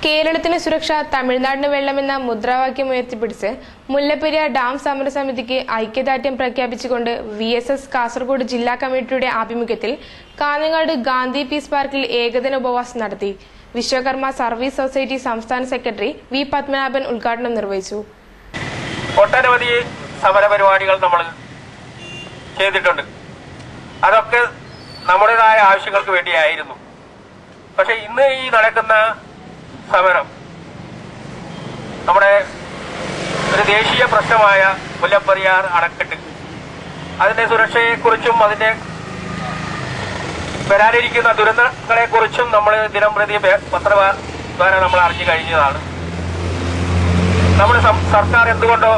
കേരളത്തിന് സുരക്ഷ, തമിഴ്നാടിന് വെള്ളമെന്ന മുദ്രാവാക്യം ഉയർത്തിപ്പിടിച്ച് മുല്ലപ്പെരിയാർ ഡാം സമരസമിതിക്ക് ഐക്യദാർഢ്യം പ്രഖ്യാപിച്ചുകൊണ്ട് VSS കാസർഗോഡ് ജില്ലാ കമ്മിറ്റിയുടെ ആഭിമുഖ്യത്തിൽ കാഞ്ഞങ്ങാട് ഗാന്ധി പീസ് പാർക്കിൽ ഏകദിന ഉപവാസം നടത്തി. വിശ്വകർമ്മ സർവീസ് സൊസൈറ്റി സംസ്ഥാന സെക്രട്ടറി V. പത്മനാഭൻ ഉദ്ഘാടനം നിർവഹിച്ചു. ഒട്ടനവധി സമരപരിപാടികൾ നമ്മൾ ചെയ്തിട്ടുണ്ട്. അതൊക്കെ നമ്മുടേതായ ആവശ്യങ്ങൾക്ക് വേണ്ടിയായിരുന്നു. പക്ഷെ ഇന്ന് ഈ നടക്കുന്ന സമരം നമ്മുടെ ഒരു ദേശീയ പ്രശ്നമായ മുല്ലപ്പെരിയാർ അണക്കെട്ട്, അതിന്റെ സുരക്ഷയെക്കുറിച്ചും അതിന്റെ വരാനിരിക്കുന്ന ദുരന്തങ്ങളെക്കുറിച്ചും നമ്മൾ ദിനംപ്രതി പത്രദ്വാര നമ്മൾ അറിഞ്ഞു കഴിഞ്ഞതാണ്. നമ്മുടെ സർക്കാർ എന്തുകൊണ്ടോ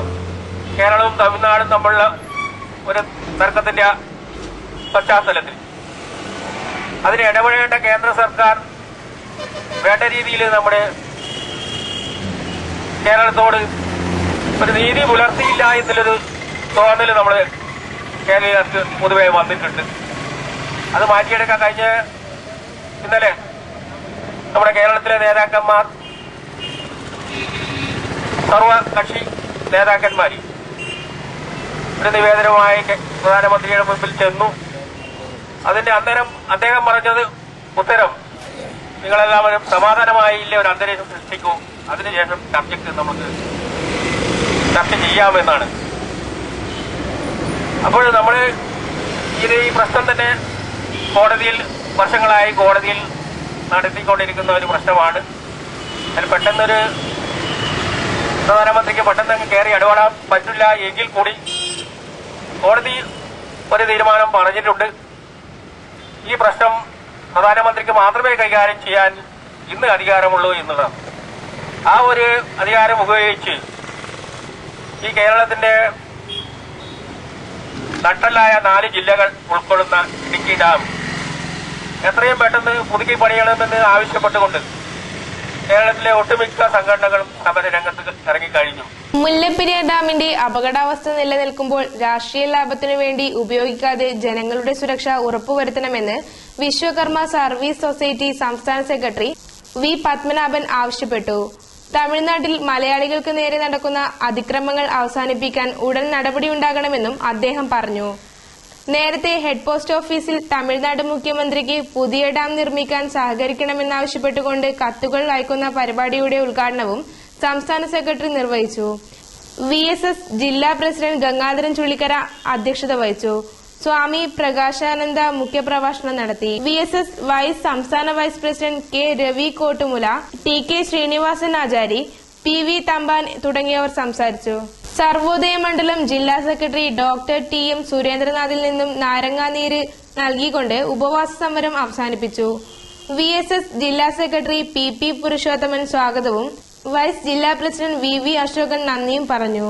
കേരളവും തമിഴ്നാടും തമ്മിലുള്ള ഒരു തർക്കത്തിന്റെ പശ്ചാത്തലത്തിൽ അതിന് ഇടപെടേണ്ട കേന്ദ്ര സർക്കാർ വേണ്ട രീതിയിൽ നമ്മുടെ കേരളത്തോട് ഒരു നീതി പുലർത്തിയില്ല എന്നുള്ളൊരു തോന്നൽ നമ്മൾ കേരളീയർക്ക് പൊതുവെ വന്നിട്ടുണ്ട്. അത് മാറ്റിയെടുക്കാൻ കഴിഞ്ഞ ഇന്നലെ നമ്മുടെ കേരളത്തിലെ നേതാക്കന്മാർ, സർവകക്ഷി നേതാക്കന്മാർ ഒരു നിവേദനവുമായി പ്രധാനമന്ത്രിയുടെ മുമ്പിൽ ചെന്നു. അതിന്റെ അന്നേരം അദ്ദേഹം പറഞ്ഞത് ഉത്തരം, നിങ്ങളെല്ലാവരും സമാധാനമായില്ലേ ഒരു അന്തരീക്ഷം സൃഷ്ടിക്കൂ, അതിനുശേഷം ചർച്ചയ്ക്ക് നമുക്ക് ചർച്ച ചെയ്യാമെന്നാണ്. അപ്പോൾ നമ്മൾ ഈ പ്രശ്നം തന്നെ വർഷങ്ങളായി കോടതിയിൽ നടത്തിക്കൊണ്ടിരിക്കുന്ന ഒരു പ്രശ്നമാണ്. അതിൽ പെട്ടെന്നൊരു പ്രധാനമന്ത്രിക്ക് പെട്ടെന്ന് കയറി ഇടപെടാൻ പറ്റില്ല എങ്കിൽ കൂടി കോടതി ഒരു തീരുമാനം പറഞ്ഞിട്ടുണ്ട്. ഈ പ്രശ്നം പ്രധാനമന്ത്രിക്ക് മാത്രമേ കൈകാര്യം ചെയ്യാൻ ഇന്ന് അധികാരമുള്ളൂ എന്നുള്ളതാണ്. ആ ഒരു അധികാരം ഉപയോഗിച്ച് ഈ കേരളത്തിന്റെ നട്ടലായ 4 ജില്ലകൾ ഉൾക്കൊള്ളുന്ന ഇടുക്കി ഡാം എത്രയും പെട്ടെന്ന് പുതുക്കി പണിയണമെന്ന് ആവശ്യപ്പെട്ടുകൊണ്ട് കേരളത്തിലെ ഒട്ടുമിക്ക സംഘടനകളും സമരരംഗത്ത് ഇറങ്ങിക്കഴിഞ്ഞു. മുല്ലപ്പെരിയാർ ഡാമിന്റെ അപകടാവസ്ഥ നിലനിൽക്കുമ്പോൾ രാഷ്ട്രീയ ലാഭത്തിനു വേണ്ടി ഉപയോഗിക്കാതെ ജനങ്ങളുടെ സുരക്ഷ ഉറപ്പുവരുത്തണമെന്ന് വിശ്വകർമ്മ സർവീസ് സൊസൈറ്റി സംസ്ഥാന സെക്രട്ടറി V. പത്മനാഭൻ ആവശ്യപ്പെട്ടു. തമിഴ്നാട്ടിൽ മലയാളികൾക്ക് നേരെ നടക്കുന്ന അതിക്രമങ്ങൾ അവസാനിപ്പിക്കാൻ ഉടൻ നടപടിയുണ്ടാകണമെന്നും അദ്ദേഹം പറഞ്ഞു. നേരത്തെ ഹെഡ് പോസ്റ്റ് ഓഫീസിൽ തമിഴ്നാട് മുഖ്യമന്ത്രിക്ക് പുതിയ ഡാം നിർമ്മിക്കാൻ സഹകരിക്കണമെന്നാവശ്യപ്പെട്ടുകൊണ്ട് കത്തുകൾ അയക്കുന്ന പരിപാടിയുടെ ഉദ്ഘാടനവും സംസ്ഥാന സെക്രട്ടറി നിർവഹിച്ചു. VSS ജില്ലാ പ്രസിഡന്റ് ഗംഗാധരൻ ചുള്ളിക്കര അധ്യക്ഷത വഹിച്ചു. സ്വാമി പ്രകാശാനന്ദ മുഖ്യപ്രഭാഷണം നടത്തി. VSS വൈസ് സംസ്ഥാന vice president K. Ravi Kottumula, TK Srinivasan Achari, PV Thampan തുടങ്ങിയവർ സംസാരിച്ചു. സർവോദയ മണ്ഡലം ജില്ലാ സെക്രട്ടറി ഡോക്ടർ TM സുരേന്ദ്രനാഥിൽ നിന്നും നാരങ്ങാനീര് നൽകിക്കൊണ്ട് ഉപവാസ സമരം അവസാനിപ്പിച്ചു. VSS ജില്ലാ സെക്രട്ടറി PP പുരുഷോത്തമൻ സ്വാഗതവും വൈസ് ജില്ലാ പ്രസിഡന്റ് VV അശോകൻ നന്ദിയും പറഞ്ഞു.